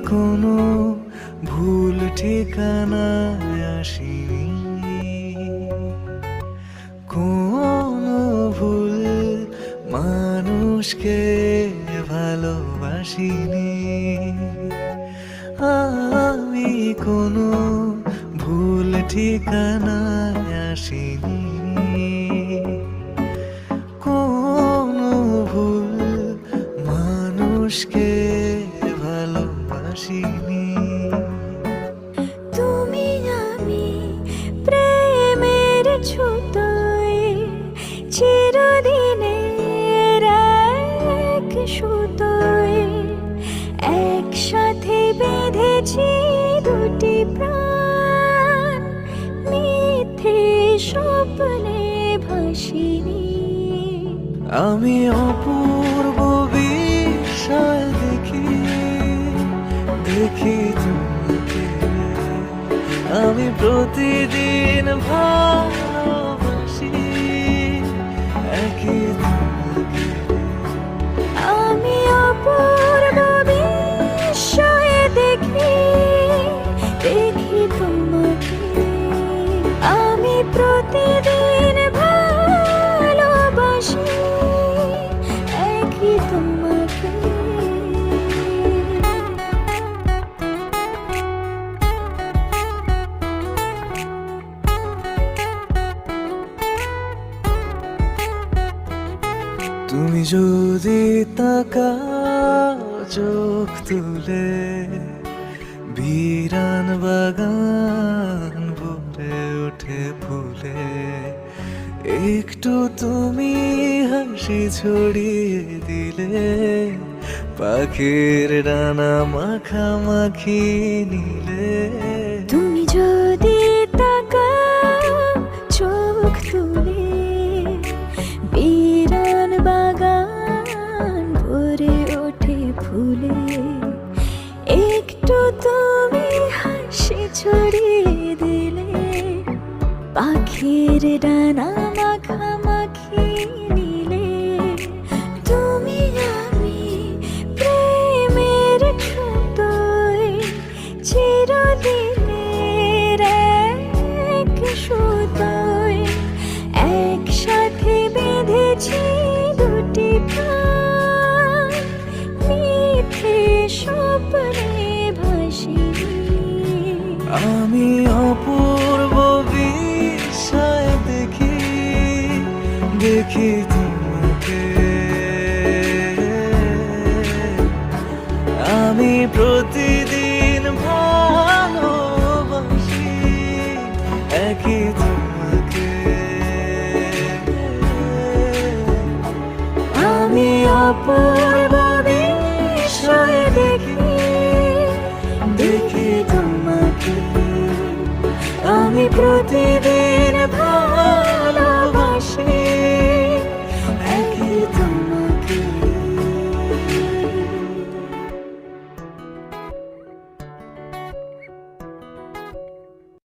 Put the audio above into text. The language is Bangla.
কোনো ভুল ঠিকানায় আসিনি, কোনো ভুল মানুষকে ভালোবাসিনি। আমি কোনো ভুল ঠিকানায় আসিনি, কোনো ভুল মানুষকে ভালোবাসিনি। তুমি আমি প্রেমের ছুতোয় চিরদিনের এক সুতোয় একসাথে বেঁধেছি দুটি প্রাণ, মিথ্যে স্বপ্নে ভাসিনি। আমি অপূর্ব বিস্ময় দেখি, দেখি তোমাকে। আমি প্রতিদিন ভালোবাসি একই তোমাকে। আমি অপূর্ব বিস্ময়ে দেখি, দেখি তোমাকে। আমি প্রতিদিন ভালোবাসি একই তোমাকে। তুমি যদি তাকাও চোখ তুলে, বিরান বাগান ভরে ওঠে ফুলে। একটু তুমি হাসি ছড়িয়ে দিলে, পাখির ডানা মাখামাখি নিলে। তুমি যদি তাকাও চোখ তুলে, বিরান বাগান ভরে ওঠে ফুলে। একটু তুমি হাসি ছড়িয়ে দিলে, পাখির ডানা মাখামাখি নিলে। তুমি আমি প্রেমের ছুতোয় চিরদিনের এক সুতোয় একসাথে বেঁধেছি দুটি প্রাণ, মিথ্যে স্বপ্নে ভাসিনি। আমি অপূর্ব বিস্ময় দেখি, দেখি তোমাকে। আমি প্রতিদিন ভালোবাসি একই তোমাকে। আমি অপূর্ব বিস্ময়ে দেখি, দেখি তোমাকে। আমি প্রতিদিন